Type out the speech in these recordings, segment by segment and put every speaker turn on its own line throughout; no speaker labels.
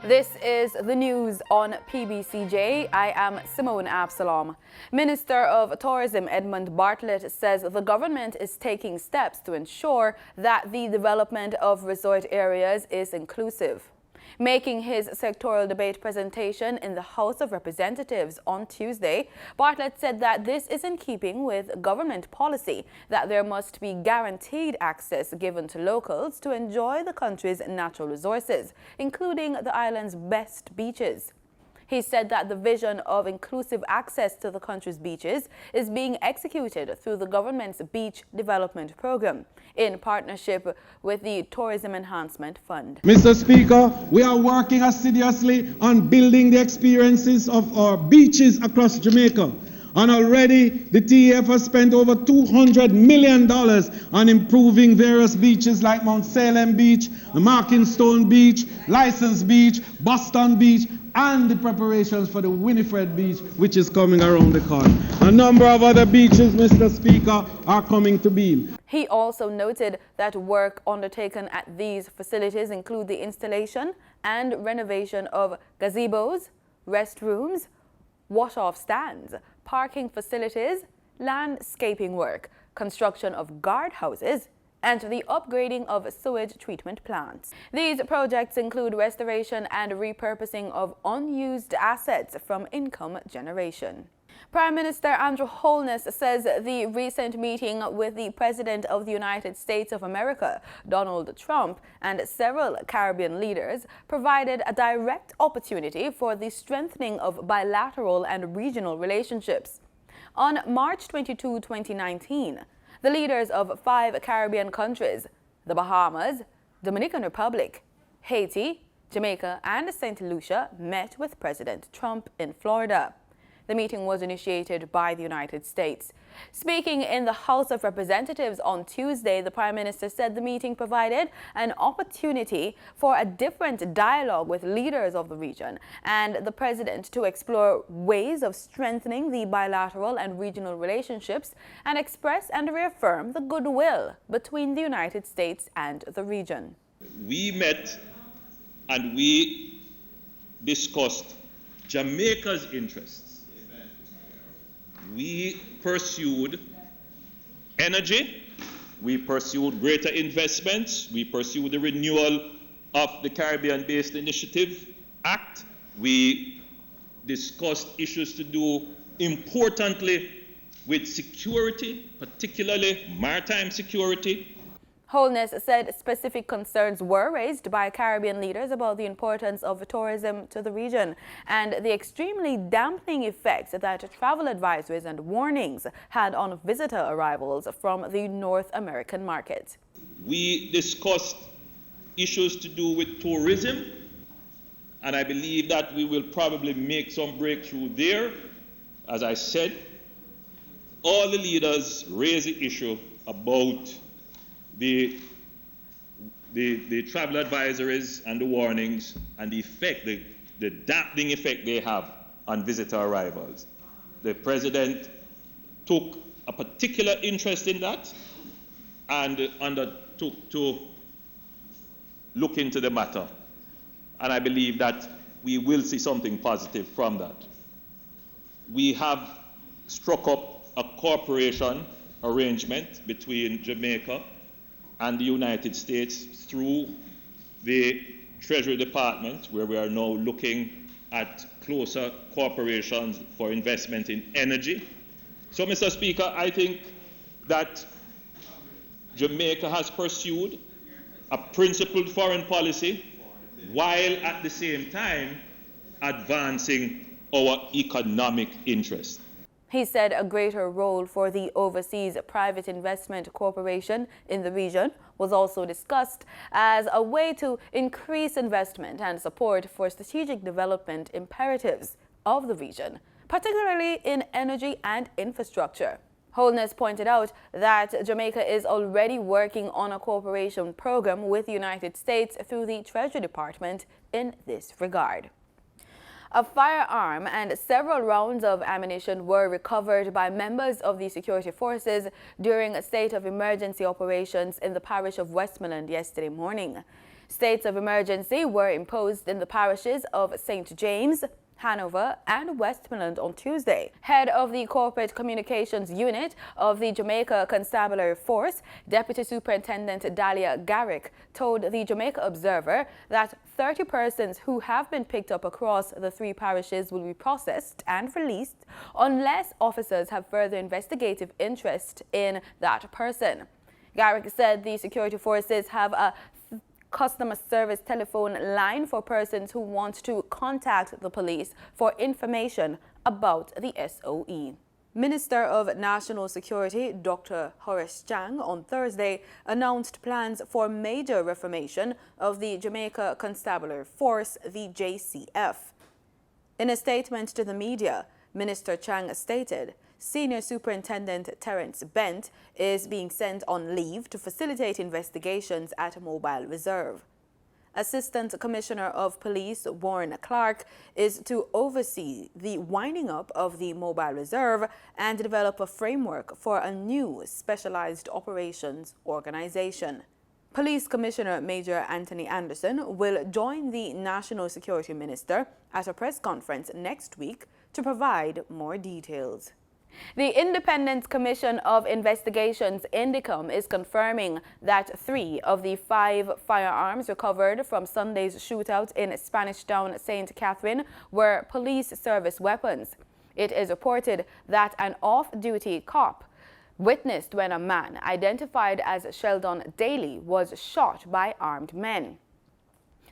This is the news on PBCJ. I am Simone Absalom. Minister of Tourism Edmund Bartlett says the government is taking steps to ensure that the development of resort areas is inclusive. Making his sectoral debate presentation in the House of Representatives on Tuesday, Bartlett said that this is in keeping with government policy that there must be guaranteed access given to locals to enjoy the country's natural resources, including the island's best beaches. He said that the vision of inclusive access to the country's beaches is being executed through the government's Beach Development Program in partnership with the Tourism Enhancement Fund.
Mr. Speaker, we are working assiduously on building the experiences of our beaches across Jamaica. And already the TEF has spent over $200 million on improving various beaches like Mount Salem Beach, Markingstone Beach, License Beach, Boston Beach, and the preparations for the Winifred Beach, which is coming around the corner. A number of other beaches, Mr. Speaker, are coming to be.
He also noted that work undertaken at these facilities include the installation and renovation of gazebos, restrooms, wash-off stands, parking facilities, landscaping work, construction of guardhouses, and the upgrading of sewage treatment plants. These projects include restoration and repurposing of unused assets from income generation. Prime Minister Andrew Holness says the recent meeting with the President of the United States of America, Donald Trump, and several Caribbean leaders provided a direct opportunity for the strengthening of bilateral and regional relationships. On March 22, 2019, the leaders of 5 Caribbean countries, the Bahamas, Dominican Republic, Haiti, Jamaica, and St. Lucia, met with President Trump in Florida. The meeting was initiated by the United States. Speaking in the House of Representatives on Tuesday, the Prime Minister said the meeting provided an opportunity for a different dialogue with leaders of the region and the President to explore ways of strengthening the bilateral and regional relationships and express and reaffirm the goodwill between the United States and the region.
We met and we discussed Jamaica's interests. We pursued energy, we pursued greater investments, we pursued the renewal of the Caribbean-Based Initiative Act, we discussed issues to do importantly with security, particularly maritime security.
Holness said specific concerns were raised by Caribbean leaders about the importance of tourism to the region and the extremely dampening effects that travel advisories and warnings had on visitor arrivals from the North American market.
We discussed issues to do with tourism, and I believe that we will probably make some breakthrough there. As I said, all the leaders raised the issue about the travel advisories and the warnings and the effect, the dampening effect they have on visitor arrivals. The President took a particular interest in that and undertook to look into the matter. And I believe that we will see something positive from that. We have struck up a cooperation arrangement between Jamaica and the United States through the Treasury Department, where we are now looking at closer cooperation for investment in energy. So, Mr. Speaker, I think that Jamaica has pursued a principled foreign policy while at the same time advancing our economic interests.
He said a greater role for the Overseas Private Investment Corporation in the region was also discussed as a way to increase investment and support for strategic development imperatives of the region, particularly in energy and infrastructure. Holness pointed out that Jamaica is already working on a cooperation program with the United States through the Treasury Department in this regard. A firearm and several rounds of ammunition were recovered by members of the security forces during a state of emergency operations in the parish of Westmoreland yesterday morning. States of emergency were imposed in the parishes of St. James, Hanover and Westmoreland on Tuesday. Head of the Corporate Communications Unit of the Jamaica Constabulary Force, Deputy Superintendent Dahlia Garrick, told the Jamaica Observer that 30 persons who have been picked up across the 3 parishes will be processed and released unless officers have further investigative interest in that person. Garrick said the security forces have a customer service telephone line for persons who want to contact the police for information about the SOE. Minister of National Security Dr. Horace Chang on Thursday announced plans for major reformation of the Jamaica Constabulary Force, the JCF. In a statement to the media, Minister Chang stated, Senior Superintendent Terence Bent is being sent on leave to facilitate investigations at a mobile reserve. Assistant Commissioner of Police Warren Clark is to oversee the winding up of the mobile reserve and develop a framework for a new specialized operations organization. Police Commissioner Major Anthony Anderson will join the National Security Minister at a press conference next week to provide more details. The Independent Commission of Investigations, INDICOM, is confirming that 3 of the 5 firearms recovered from Sunday's shootout in Spanish Town, St. Catherine, were police service weapons. It is reported that an off-duty cop witnessed when a man identified as Sheldon Daly was shot by armed men.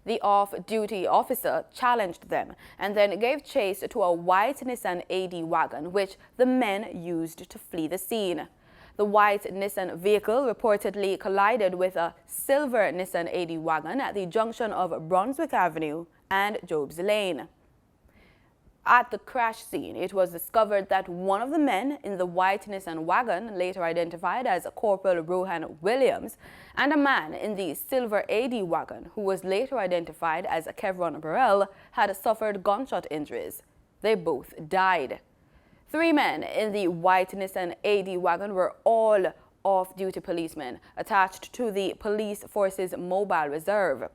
The off-duty officer challenged them and then gave chase to a white Nissan AD wagon, which the men used to flee the scene. The white Nissan vehicle reportedly collided with a silver Nissan AD wagon at the junction of Brunswick Avenue and Jobs Lane. At the crash scene, it was discovered that one of the men in the white Nissan wagon, later identified as Corporal Rohan Williams, and a man in the silver AD wagon, who was later identified as Kevron Burrell, had suffered gunshot injuries. They both died. 3 men in the white Nissan AD wagon were all off-duty policemen attached to the police force's mobile reserve.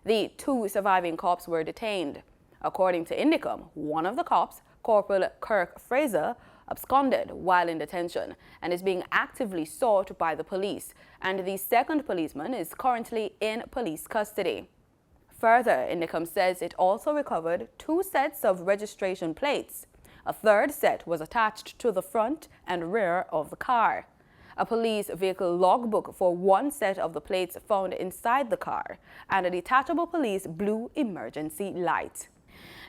The 2 surviving cops were detained. According to INDICOM, one of the cops, Corporal Kirk Fraser, absconded while in detention and is being actively sought by the police, and the second policeman is currently in police custody. Further, INDICOM says it also recovered 2 sets of registration plates. A 3rd set was attached to the front and rear of the car. A police vehicle logbook for 1 set of the plates found inside the car, and a detachable police blue emergency light.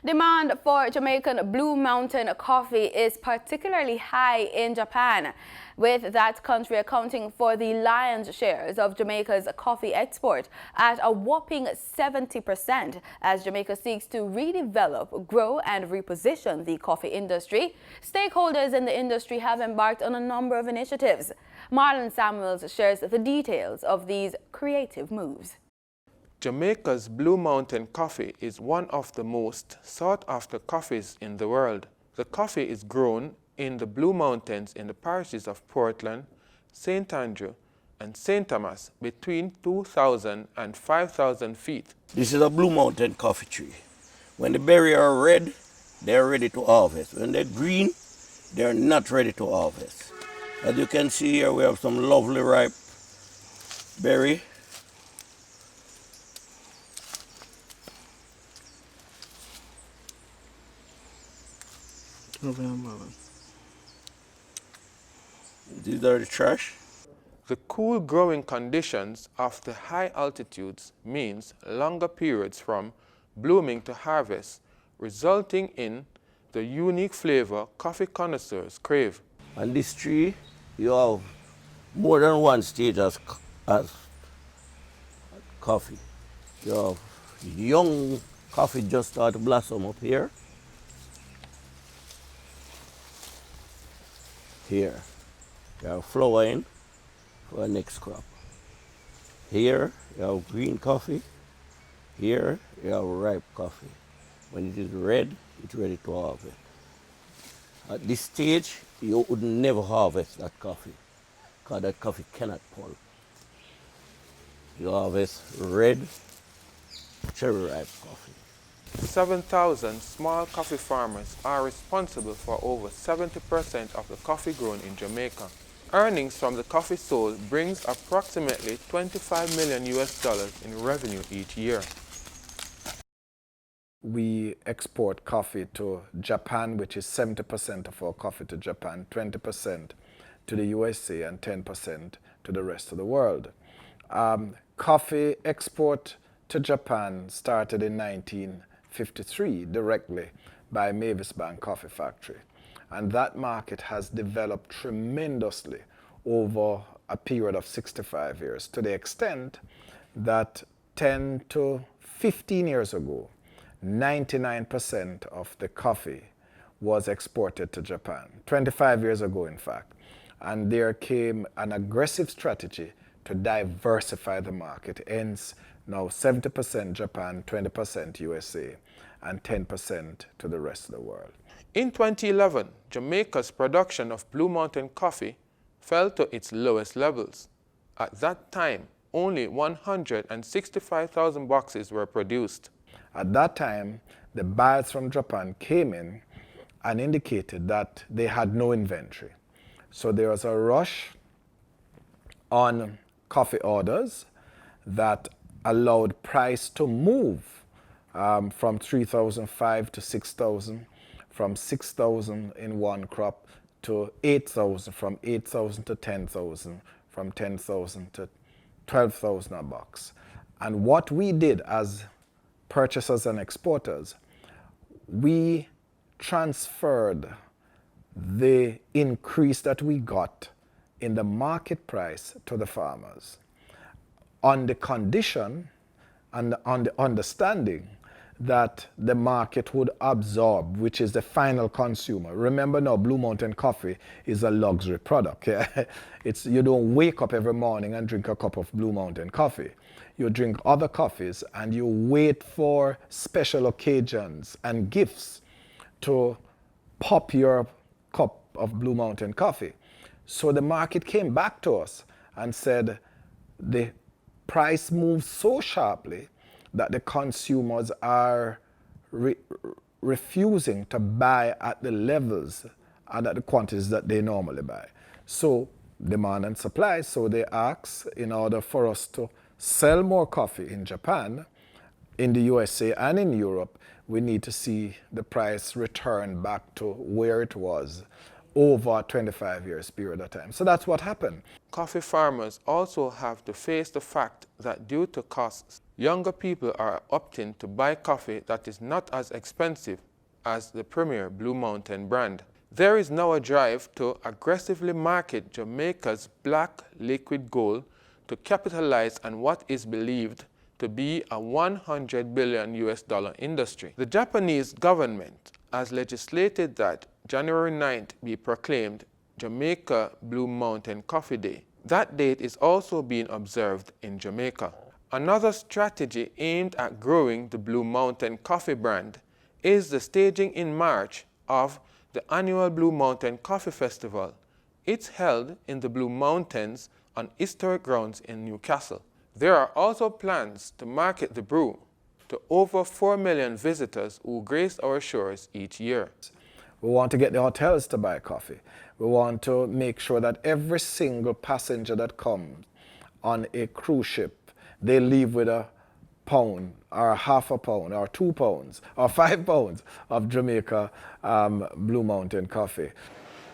Demand for Jamaican Blue Mountain coffee is particularly high in Japan, with that country accounting for the lion's shares of Jamaica's coffee export at a whopping 70% as Jamaica seeks to redevelop, grow and reposition the coffee industry. Stakeholders in the industry have embarked on a number of initiatives. Marlon Samuels shares the details of these creative moves.
Jamaica's Blue Mountain coffee is one of the most sought-after coffees in the world. The coffee is grown in the Blue Mountains in the parishes of Portland, St. Andrew, and St. Thomas between 2,000 and 5,000 feet.
This is a Blue Mountain coffee tree. When the berries are red, they're ready to harvest. When they're green, they're not ready to harvest. As you can see here, we have some lovely ripe berry. These are the trash.
The cool growing conditions of the high altitudes means longer periods from blooming to harvest, resulting in the unique flavor coffee connoisseurs crave.
On this tree, you have more than 1 stage as coffee. You have young coffee just start to blossom up here. Here, you have flowering for the next crop. Here, you have green coffee. Here, you have ripe coffee. When it is red, it's ready to harvest. At this stage, you would never harvest that coffee, because that coffee cannot pulp. You harvest red, cherry ripe coffee.
7,000 small coffee farmers are responsible for over 70% of the coffee grown in Jamaica. Earnings from the coffee sold brings approximately $25 million in revenue each year.
We export coffee to Japan, which is 70% of our coffee to Japan, 20% to the USA, and 10% to the rest of the world. Coffee export to Japan started in 1953 directly by Mavis Bank Coffee Factory. And that market has developed tremendously over a period of 65 years, to the extent that 10 to 15 years ago, 99% of the coffee was exported to Japan, 25 years ago in fact. And there came an aggressive strategy to diversify the market, hence now 70% Japan, 20% USA, and 10% to the rest of the world.
In 2011, Jamaica's production of Blue Mountain coffee fell to its lowest levels. At that time, only 165,000 boxes were produced.
At that time, the buyers from Japan came in and indicated that they had no inventory. So there was a rush on coffee orders that allowed price to move from 3,005 to 6,000, from 6,000 in one crop to 8,000, from 8,000 to 10,000, from 10,000 to 12,000 a box. And what we did as purchasers and exporters, we transferred the increase that we got in the market price to the farmers on the condition and on the understanding that the market would absorb, which is the final consumer. Remember now, Blue Mountain coffee is a luxury product. Yeah? You don't wake up every morning and drink a cup of Blue Mountain coffee. You drink other coffees and you wait for special occasions and gifts to pop your cup of Blue Mountain coffee. So the market came back to us and said the price moved so sharply that the consumers are refusing to buy at the levels and at the quantities that they normally buy. So demand and supply, so they ask in order for us to sell more coffee in Japan, in the USA and in Europe, we need to see the price return back to where it was over a 25 years period of time. So that's what happened.
Coffee farmers also have to face the fact that due to costs, younger people are opting to buy coffee that is not as expensive as the premier Blue Mountain brand. There is now a drive to aggressively market Jamaica's black liquid gold to capitalize on what is believed to be a $100 billion industry. The Japanese government has legislated that January 9th be proclaimed Jamaica Blue Mountain Coffee Day. That date is also being observed in Jamaica. Another strategy aimed at growing the Blue Mountain coffee brand is the staging in March of the annual Blue Mountain Coffee Festival. It's held in the Blue Mountains on historic grounds in Newcastle. There are also plans to market the brew to over 4 million visitors who grace our shores each year.
We want to get the hotels to buy coffee. We want to make sure that every single passenger that comes on a cruise ship, they leave with a pound or half a pound or 2 pounds or 5 pounds of Jamaica Blue Mountain coffee.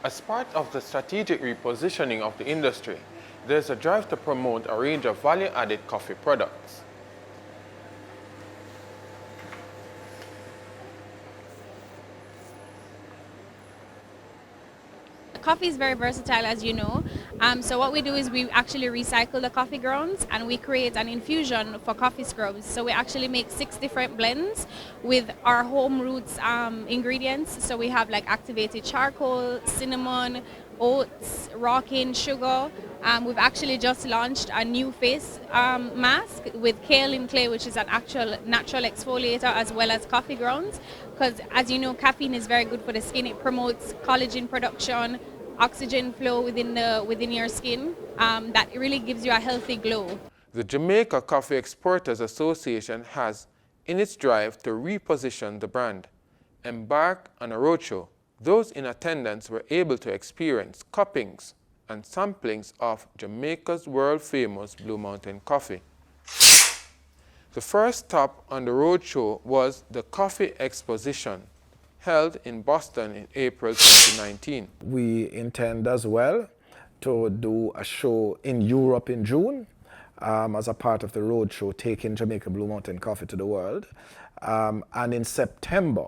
As part of the strategic repositioning of the industry, there's a drive to promote a range of value-added coffee products.
Coffee is very versatile, as you know. So what we do is we actually recycle the coffee grounds and we create an infusion for coffee scrubs. So we actually make 6 different blends with our home roots ingredients. So we have like activated charcoal, cinnamon, oats, raw cane sugar. We've actually just launched a new face mask with kaolin clay, which is an actual natural exfoliator, as well as coffee grounds. Because as you know, caffeine is very good for the skin. It promotes collagen production, oxygen flow within your skin. That really gives you a healthy glow.
The Jamaica Coffee Exporters Association has in its drive to reposition the brand. Embark on a roadshow. Those in attendance were able to experience cuppings and samplings of Jamaica's world-famous Blue Mountain coffee. The first stop on the roadshow was the Coffee Exposition, held in Boston in April 2019.
We intend as well to do a show in Europe in June as a part of the roadshow, taking Jamaica Blue Mountain coffee to the world. And in September,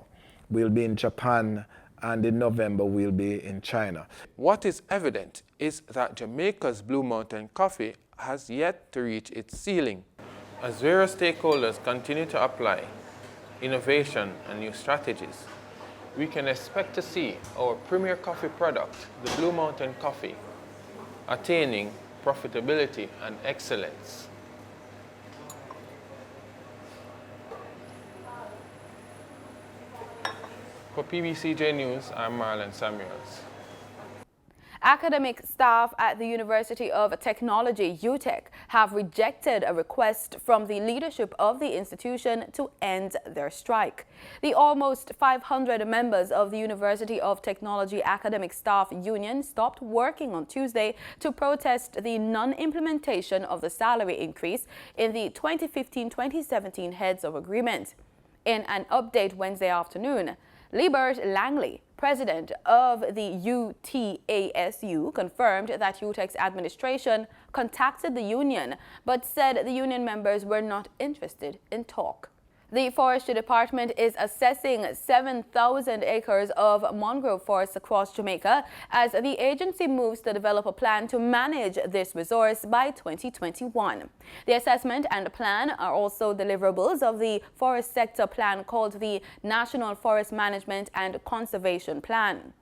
we'll be in Japan, and in November, we'll be in China.
What is evident is that Jamaica's Blue Mountain coffee has yet to reach its ceiling. As various stakeholders continue to apply innovation and new strategies, we can expect to see our premier coffee product, the Blue Mountain coffee, attaining profitability and excellence. For PBCJ News, I'm Marlon Samuels.
Academic staff at the University of Technology, UTech, have rejected a request from the leadership of the institution to end their strike. The almost 500 members of the University of Technology Academic Staff Union stopped working on Tuesday to protest the non-implementation of the salary increase in the 2015-2017 Heads of Agreement. In an update Wednesday afternoon, Liebert Langley, president of the UTASU, confirmed that UTech's administration contacted the union, but said the union members were not interested in talk. The Forestry Department is assessing 7,000 acres of mangrove forests across Jamaica as the agency moves to develop a plan to manage this resource by 2021. The assessment and plan are also deliverables of the forest sector plan called the National Forest Management and Conservation Plan.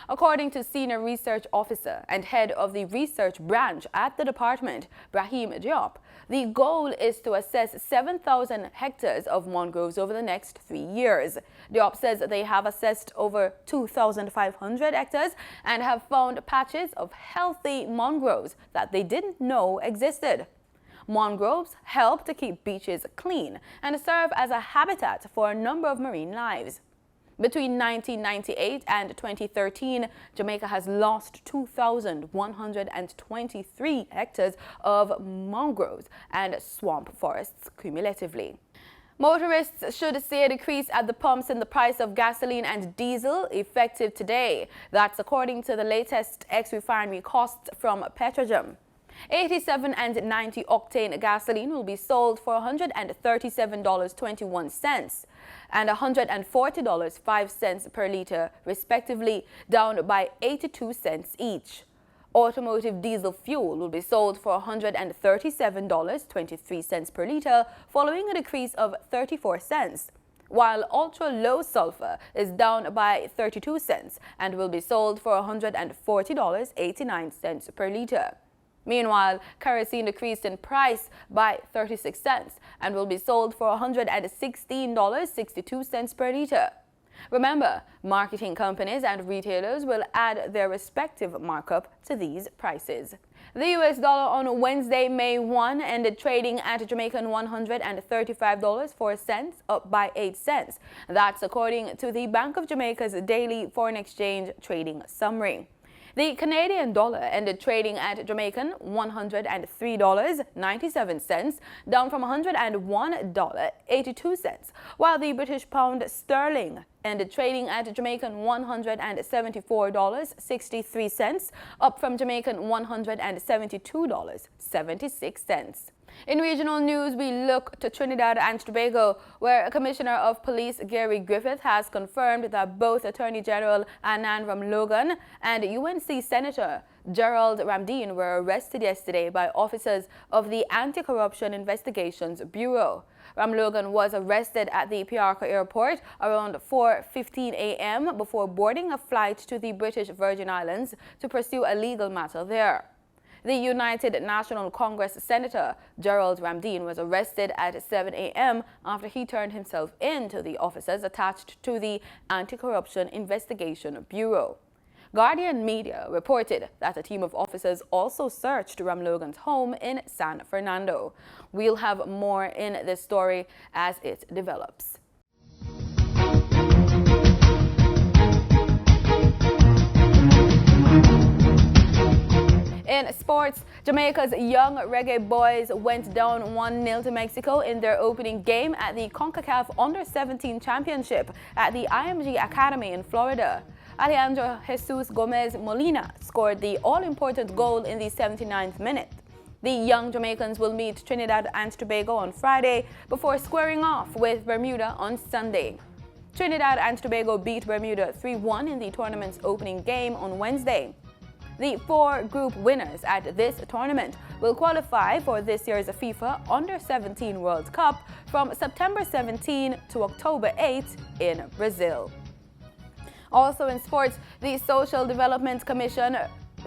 According to Senior Research Officer and Head of the Research Branch at the department, Brahim Diop, the goal is to assess 7,000 hectares of mangroves over the next 3 years. Diop says they have assessed over 2,500 hectares and have found patches of healthy mangroves that they didn't know existed. Mangroves help to keep beaches clean and serve as a habitat for a number of marine lives. Between 1998 and 2013, Jamaica has lost 2,123 hectares of mangroves and swamp forests cumulatively. Motorists should see a decrease at the pumps in the price of gasoline and diesel effective today. That's according to the latest ex-refinery costs from Petrojam. 87 and 90 octane gasoline will be sold for $137.21 and $140.05 per litre, respectively, down by 82 cents each. Automotive diesel fuel will be sold for $137.23 per litre, following a decrease of 34 cents, while ultra-low sulfur is down by 32 cents and will be sold for $140.89 per litre. Meanwhile, kerosene decreased in price by 36 cents and will be sold for $116.62 per litre. Remember, marketing companies and retailers will add their respective markup to these prices. The US dollar on Wednesday, May 1, ended trading at Jamaican $135.04, up by 8 cents. That's according to the Bank of Jamaica's daily foreign exchange trading summary. The Canadian dollar ended trading at Jamaican $103.97, down from $101.82, while the British pound sterling ended trading at Jamaican $174.63, up from Jamaican $172.76. In regional news, we look to Trinidad and Tobago, where Commissioner of Police Gary Griffith has confirmed that both Attorney General Anand Ramlogan and UNC Senator Gerald Ramdeen were arrested yesterday by officers of the Anti-Corruption Investigations Bureau. Ramlogan was arrested at the Piarca Airport around 4:15 a.m. before boarding a flight to the British Virgin Islands to pursue a legal matter there. The United National Congress Senator Gerald Ramdeen was arrested at 7 a.m. after he turned himself in to the officers attached to the Anti-Corruption Investigation Bureau. Guardian Media reported that a team of officers also searched Ram Logan's home in San Fernando. We'll have more in this story as it develops. In sports, Jamaica's young reggae boys went down 1-0 to Mexico in their opening game at the CONCACAF Under-17 Championship at the IMG Academy in Florida. Alejandro Jesus Gomez Molina scored the all-important goal in the 79th minute. The young Jamaicans will meet Trinidad and Tobago on Friday before squaring off with Bermuda on Sunday. Trinidad and Tobago beat Bermuda 3-1 in the tournament's opening game on Wednesday. The 4 group winners at this tournament will qualify for this year's FIFA Under-17 World Cup from September 17 to October 8 in Brazil. Also in sports, the Social Development Commission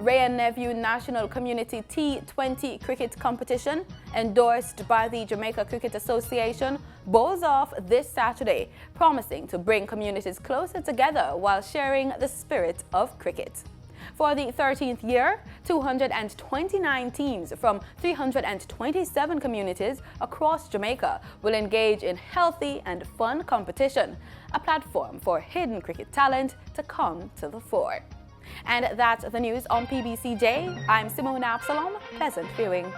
Ray and Nephew National Community T20 Cricket Competition, endorsed by the Jamaica Cricket Association, bowls off this Saturday, promising to bring communities closer together while sharing the spirit of cricket. For the 13th year, 229 teams from 327 communities across Jamaica will engage in healthy and fun competition, a platform for hidden cricket talent to come to the fore. And that's the news on PBCJ. I'm Simone Absalom. Pleasant viewing.